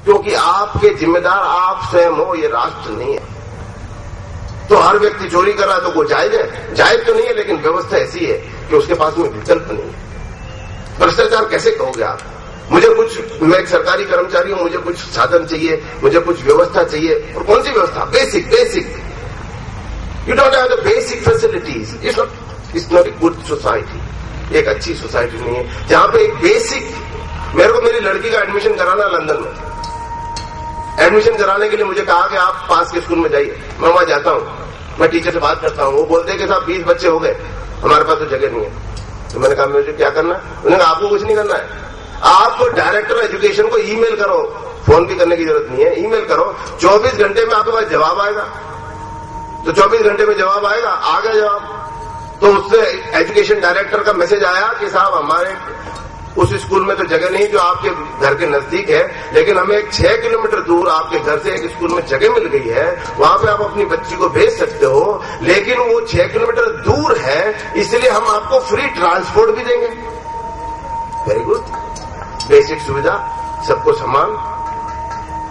क्योंकि आपके जिम्मेदार आप स्वयं हो, ये राष्ट्र नहीं है। तो हर व्यक्ति चोरी कर रहा है तो वो जायज है? जायज तो नहीं है, लेकिन व्यवस्था ऐसी है कि उसके पास में विकल्प नहीं है। भ्रष्टाचार कैसे कहोगे आप? मुझे कुछ, मैं एक सरकारी कर्मचारी हूं, मुझे कुछ साधन चाहिए, मुझे कुछ व्यवस्था चाहिए, और कौन सी व्यवस्था? Basic. You don't have the basic facilities, it's not a good society. एक अच्छी सोसाइटी नहीं है जहां पे एक बेसिक, मेरे को मेरी लड़की का एडमिशन कराना लंदन में, एडमिशन कराने के लिए मुझे कहा कि आप पास के स्कूल में जाइए। मैं वहां जाता हूं, मैं टीचर से बात करता हूं, वो बोलते हैं कि साहब 20 बच्चे हो गए, हमारे पास तो जगह नहीं है। तो मैंने कहा मुझे क्या करना है? उन्होंने कहा आपको कुछ नहीं करना है, आप डायरेक्टर एजुकेशन को ईमेल करो, फोन भी करने की जरूरत नहीं है, ईमेल करो, 24 घंटे में आपके पास जवाब आएगा। तो 24 घंटे में जवाब आएगा, आ गया जवाब। तो उससे एजुकेशन डायरेक्टर का मैसेज आया कि साहब हमारे उस स्कूल में तो जगह नहीं जो आपके घर के नजदीक है, लेकिन हमें एक 6 किलोमीटर दूर आपके घर से एक स्कूल में जगह मिल गई है, वहां पे आप अपनी बच्ची को भेज सकते हो, लेकिन वो 6 किलोमीटर दूर है, इसलिए हम आपको फ्री ट्रांसपोर्ट भी देंगे। वेरी गुड, बेसिक सुविधा, सबको समान।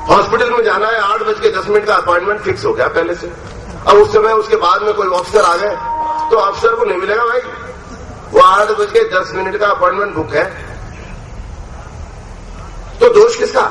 हॉस्पिटल में जाना है, 8:10 का अपॉइंटमेंट फिक्स हो गया पहले से। अब उस समय उसके बाद में कोई ऑफिसर आ गए तो ऑफिसर को नहीं मिलेगा भाई, वो 8:10 का अपॉइंटमेंट बुक है। तो दोष किसका?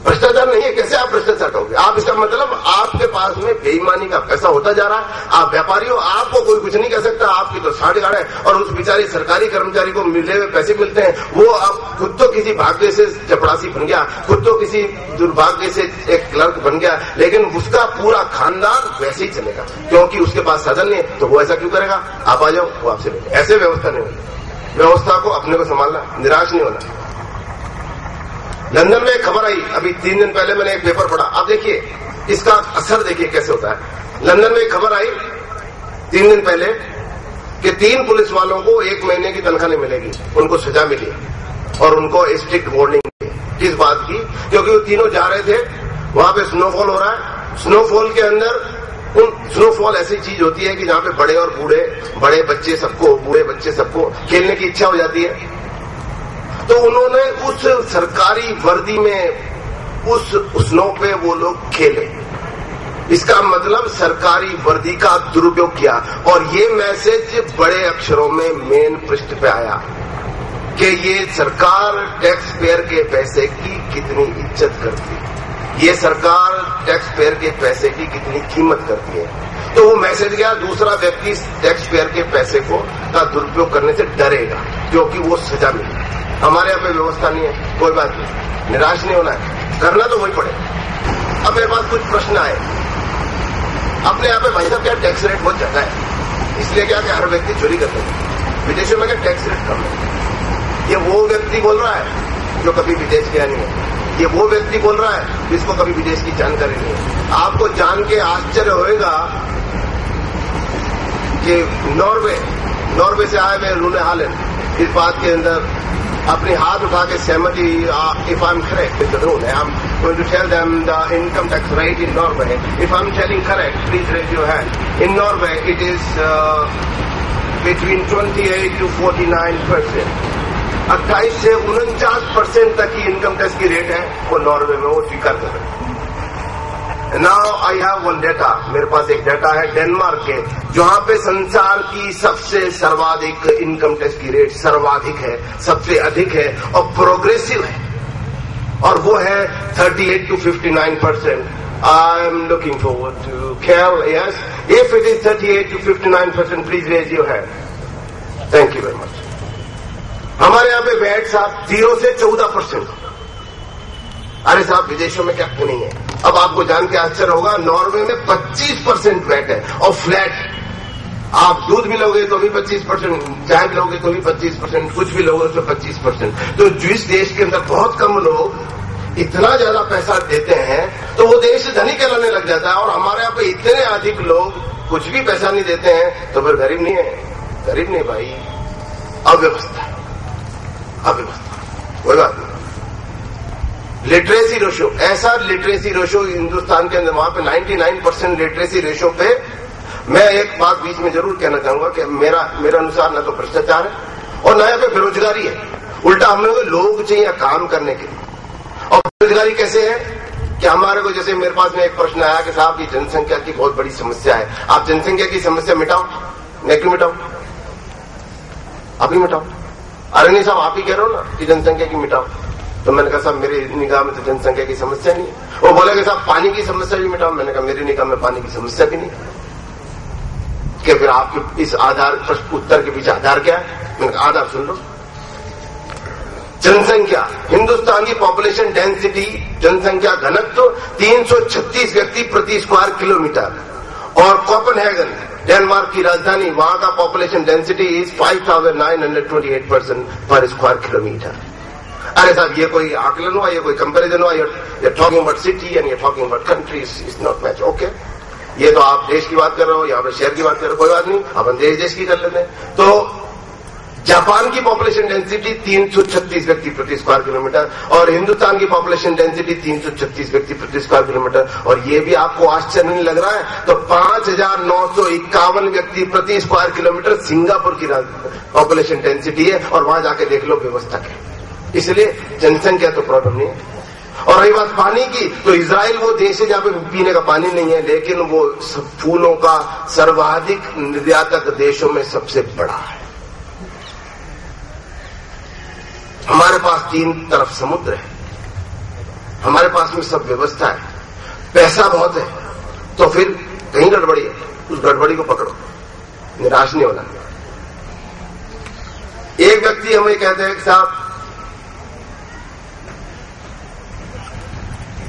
भ्रष्टाचार नहीं है। कैसे आप भ्रष्टाचार करोगे? आप, इसका मतलब आपके पास में बेईमानी का पैसा होता जा रहा है। आप व्यापारी हो, आपको कोई कुछ नहीं कह सकता, आपकी तो साढ़े गाढ़ है। और उस बेचारे सरकारी कर्मचारी को मिले हुए पैसे मिलते हैं, वो अब खुद तो किसी भाग्य से चपरासी बन गया, खुद तो किसी दुर्भाग्य से एक क्लर्क बन गया, लेकिन उसका पूरा खानदान वैसे ही चलेगा क्योंकि उसके पास साधन नहीं है। तो वो ऐसा क्यों करेगा? आप आ जाओ, वो आपसे लेंगे। ऐसे व्यवस्था नहीं होगी। व्यवस्था को अपने को संभालना, निराश नहीं होना। लंदन में एक खबर आई अभी 3 दिन पहले, मैंने एक पेपर पढ़ा। आप देखिए इसका असर, देखिए कैसे होता है। लंदन में एक खबर आई 3 दिन पहले कि 3 पुलिस वालों को 1 महीने की तनख्वाह नहीं मिलेगी, उनको सजा मिली और उनको स्ट्रिक्ट वार्निंग दी। किस बात की? क्योंकि वो तीनों जा रहे थे, वहां पे स्नोफॉल हो रहा है। स्नोफॉल के अंदर, स्नोफॉल ऐसी चीज होती है कि जहां पे बड़े और बूढ़े, बड़े बच्चे सबको, बूढ़े बच्चे सबको खेलने की इच्छा हो जाती है। तो उन्होंने उस सरकारी वर्दी में उस स्नो पे वो लोग खेले। इसका मतलब सरकारी वर्दी का दुरुपयोग किया। और ये मैसेज बड़े अक्षरों में मेन पृष्ठ पे आया कि ये सरकार टैक्स पेयर के पैसे की कितनी इज्जत करती है, ये सरकार टैक्स पेयर के पैसे की कितनी कीमत करती है। तो वो मैसेज गया, दूसरा व्यक्ति टैक्स पेयर के पैसे को का दुरुपयोग करने से डरेगा क्योंकि वो सजा मिली। हमारे यहाँ पे व्यवस्था नहीं है, कोई बात नहीं, निराश नहीं होना है, करना तो वही पड़े। अब मेरे पास कुछ प्रश्न आए। अपने यहाँ पे भाई साहब क्या टैक्स रेट बहुत ज्यादा है, इसलिए क्या कि हर व्यक्ति चोरी करते हैं। विदेशों में क्या टैक्स रेट कम है? ये वो व्यक्ति बोल रहा है जो कभी विदेश गया नहीं है, ये वो व्यक्ति बोल रहा है जिसको कभी विदेश की जानकारी नहीं है। आपको जान के आश्चर्य होगा कि नॉर्वे से आए हुए रूने हालैंड इस बात के अंदर अपने हाथ उठा के सहमति, if I am correct with the rule, I am going to tell them the income tax rate in Norway, if I am telling correct please raise your hand. In Norway it is between 28 to 49%, 28 से 49% तक की income tax की rate है वो Norway में, वो स्वीकार कर रहे हैं। Now I have one data, मेरे पास एक डेटा है डेनमार्क के, जहां पे संसार की सबसे सर्वाधिक इनकम टैक्स की रेट सर्वाधिक है, सबसे अधिक है और प्रोग्रेसिव है, और वो है 38 to 59%. I am looking forward to Cal. Yes, if it is 38 to 59%, please raise your hand. Thank you very much. हमारे यहाँ पे वैट साहब 0 से 14%. अरे साहब विदेशों में क्या नहीं है? अब आपको जान के आश्चर्य होगा, नॉर्वे में 25% वैट है और फ्लैट। आप दूध भी लोगे तो भी 25%, चाय भी लोगे तो भी 25%, कुछ भी लोगे तो 25%। तो जिस देश के अंदर बहुत कम लोग इतना ज्यादा पैसा देते हैं तो वो देश धनी कहलाने लग जाता है, और हमारे यहाँ पे इतने अधिक लोग कुछ भी पैसा नहीं देते हैं तो फिर गरीब नहीं है। गरीब नहीं भाई, अव्यवस्था, कोई बात नहीं। लिटरेसी रेशो, ऐसा लिटरेसी रेशो हिंदुस्तान के अंदर, वहां पे 99% लिटरेसी रेशो पे। मैं एक बात बीच में जरूर कहना चाहूंगा कि मेरा अनुसार न तो भ्रष्टाचार है और न यहाँ पे बेरोजगारी है, उल्टा हम लोग लोग चाहिए काम करने के लिए। और बेरोजगारी कैसे है कि हमारे को, जैसे मेरे पास में एक प्रश्न आया कि साहब ये जनसंख्या की बहुत बड़ी समस्या है, आप जनसंख्या की समस्या मिटाओ। मैं क्यों मिटाओ, आप ही मिटाओ। अरे नहीं साहब, आप ही कह रहे हो ना कि जनसंख्या की मिटाओ। तो मैंने कहा साहब मेरी निगाह में तो जनसंख्या की समस्या नहीं है। वो बोले कि साहब पानी की समस्या भी मिटाओ। मैंने कहा मेरी निगाह में पानी की समस्या भी नहीं। कि फिर आपके इस आधार प्रश्न उत्तर के पीछे आधार क्या है? मैंने कहा आधार सुन लो। जनसंख्या, हिंदुस्तान की पॉपुलेशन डेंसिटी, जनसंख्या घनत्व 336 व्यक्ति प्रति स्क्वायर किलोमीटर। और कोपेनहेगन, डेनमार्क की राजधानी, वहां का पॉपुलेशन डेंसिटी इज 5928 पर्सन पर स्क्वायर किलोमीटर। अरे साहब ये कोई आकलन हुआ, ये कोई कंपैरिजन हुआ? you're talking about city and you're talking about countries, it's not match. Okay, ये तो आप देश की बात कर रहे हो, यहाँ पे शहर की बात कर रहे हो, कोई बात नहीं, अपन देश की कर लेते हैं। तो जापान की पॉपुलेशन डेंसिटी 336 व्यक्ति प्रति स्क्वायर किलोमीटर और हिंदुस्तान की पॉपुलेशन डेंसिटी 336 व्यक्ति प्रति स्क्वायर किलोमीटर। और ये भी आपको आश्चर्य नहीं लग रहा है तो 5951 व्यक्ति प्रति स्क्वायर किलोमीटर सिंगापुर की पॉपुलेशन डेंसिटी है। और वहां जाके देख लो व्यवस्था क्या। इसलिए जनसंख्या तो प्रॉब्लम नहीं है। और रही बात पानी की, तो इजराइल वो देश है जहां पे पीने का पानी नहीं है, लेकिन वो फूलों का सर्वाधिक निर्यातक देशों में सबसे बड़ा है। हमारे पास 3 तरफ समुद्र है, हमारे पास में सब व्यवस्था है, पैसा बहुत है, तो फिर कहीं गड़बड़ी है, उस गड़बड़ी को पकड़ो, निराश नहीं होना। एक व्यक्ति हमें कहते हैं कि साहब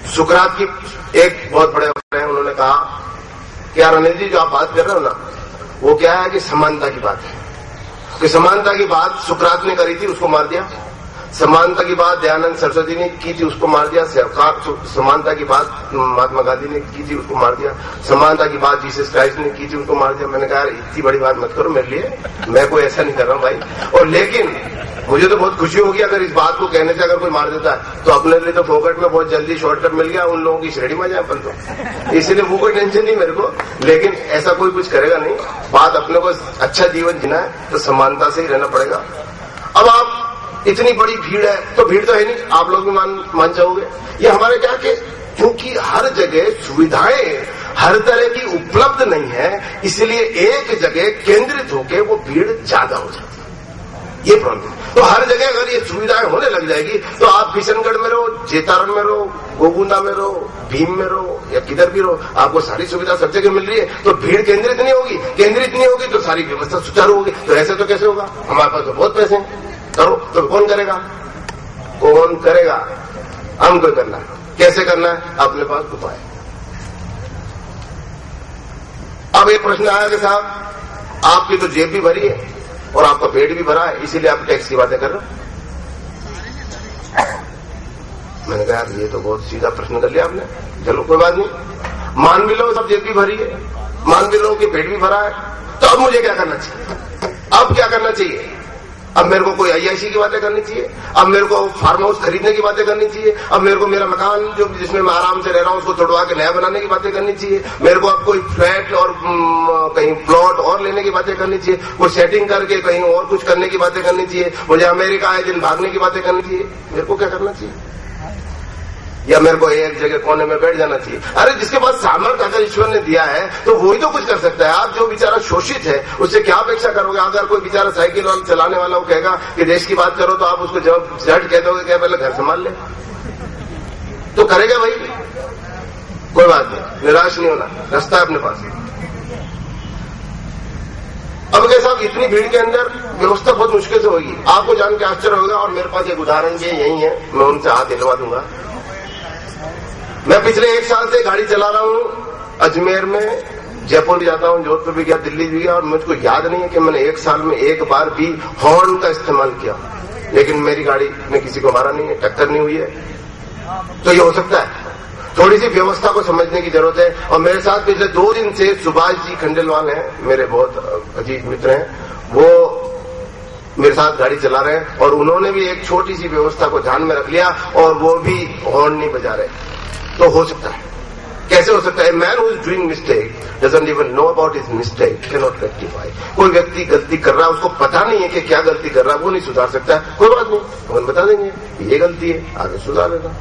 सुकरात की एक बहुत बड़े वक्ता है, उन्होंने कहा कि यार अनिल जी जो आप बात कर रहे हो ना, वो क्या है कि समानता की बात है। कि समानता की बात सुकरात ने करी थी, उसको मार दिया। समानता की बात दयानंद सरस्वती ने की थी, उसको मार दिया। समानता की बात महात्मा गांधी ने की थी, उसको मार दिया। समानता की बात जीसस क्राइस्ट ने की थी, उसको मार दिया। मैंने कहा यार इतनी बड़ी बात मत करो मेरे लिए, मैं कोई ऐसा नहीं कर रहा हूं भाई। और लेकिन मुझे तो बहुत खुशी होगी अगर इस बात को कहने से अगर कोई मार देता है, तो अपने लिए तो फोकट में बहुत जल्दी शॉर्टकट मिल गया, उन लोगों की श्रेणी में जाए अपन तो। इसलिए वो कोई टेंशन नहीं मेरे को, लेकिन ऐसा कोई कुछ करेगा नहीं। बात अपने को अच्छा जीवन जीना है तो समानता से ही रहना पड़ेगा। अब आप इतनी बड़ी भीड़ है, तो भीड़ तो है नहीं, आप लोग भी मान जाओगे। ये हमारे क्या कि क्योंकि हर जगह सुविधाएं हर तरह की उपलब्ध नहीं है, इसलिए एक जगह केंद्रित होकर वो भीड़ ज्यादा हो जाती है। ये प्रॉब्लम। तो हर जगह अगर ये सुविधाएं होने लग जाएगी तो आप किशनगढ़ में रहो, जेतारण में रहो, गोगुंदा में रहो, भीम में रहो या किधर भी रहो, आपको सारी सुविधा सब जगह मिल रही है, तो भीड़ केंद्रित नहीं होगी। केंद्रित नहीं होगी तो सारी व्यवस्था सुचारू होगी। तो ऐसे तो कैसे होगा? हमारे पास तो बहुत पैसे हैं, करो तो कौन करेगा? कौन करेगा? हमको करना है। कैसे करना है? अपने पास उपाय। अब एक प्रश्न आया कि साहब आपकी तो जेब भी भरी है और आपका पेट भी भरा है, इसीलिए आप टैक्स की बातें कर रहे हो। मैंने कहा यार ये तो बहुत सीधा प्रश्न कर लिया आपने। चलो कोई बात नहीं, मान भी लो सब जेब भी भरी है, मान भी लो कि पेट भी भरा है, तो अब मुझे क्या करना चाहिए? अब क्या करना चाहिए? अब मेरे को कोई IIC की बातें करनी चाहिए, अब मेरे को फार्म हाउस खरीदने की बातें करनी चाहिए, अब मेरे को मेरा मकान जो जिसमें मैं आराम से रह रहा हूं उसको तोड़वा के नया बनाने की बातें करनी चाहिए, मेरे को अब कोई फ्लैट और कहीं प्लॉट और लेने की बातें करनी चाहिए, कोई सेटिंग करके कहीं और कुछ करने की बातें करनी चाहिए, मुझे अमेरिका आए दिन भागने की बातें करनी चाहिए। मेरे को क्या करना चाहिए? या मेरे को एक जगह कोने में बैठ जाना चाहिए? अरे जिसके पास सामर्थ्य अगर ईश्वर ने दिया है तो वही तो कुछ कर सकता है। आप जो बेचारा शोषित है उससे क्या अपेक्षा करोगे? अगर कोई बेचारा साइकिल वाला चलाने वाला वो कहेगा कि देश की बात करो, तो आप उसको जब झट कह दोगे क्या पहले घर संभाल ले, तो करेगा भाई। कोई बात नहीं, निराश नहीं होना, रास्ता है अपने पास। अब क्या साहब इतनी भीड़ के अंदर व्यवस्था बहुत मुश्किल से होगी। आपको जान के आश्चर्य होगा, और मेरे पास एक उदाहरण के यही है, मैं उनसे हाथ दिलवा दूंगा। मैं पिछले 1 साल से गाड़ी चला रहा हूं अजमेर में, जयपुर भी जाता हूं, जोधपुर भी गया, दिल्ली भी गया, और मुझको याद नहीं है कि मैंने 1 साल में एक बार भी हॉर्न का इस्तेमाल किया। लेकिन मेरी गाड़ी में किसी को मारा नहीं है, टक्कर नहीं हुई है। तो ये हो सकता है, थोड़ी सी व्यवस्था को समझने की जरूरत है। और मेरे साथ पिछले 2 दिन से सुभाष जी खंडेलवाल हैं, मेरे बहुत अजीज मित्र हैं, वो मेरे साथ गाड़ी चला रहे हैं, और उन्होंने भी एक छोटी सी व्यवस्था को ध्यान में रख लिया और वो भी हॉर्न नहीं बजा रहे। तो हो सकता है। कैसे हो सकता है? Man who is doing mistake doesn't even know about his mistake, can not rectify. कोई व्यक्ति गलती कर रहा है, उसको पता नहीं है कि क्या गलती कर रहा है, वो नहीं सुधार सकता है। कोई बात नहीं, हम बता देंगे ये गलती है, आगे सुधार लेगा।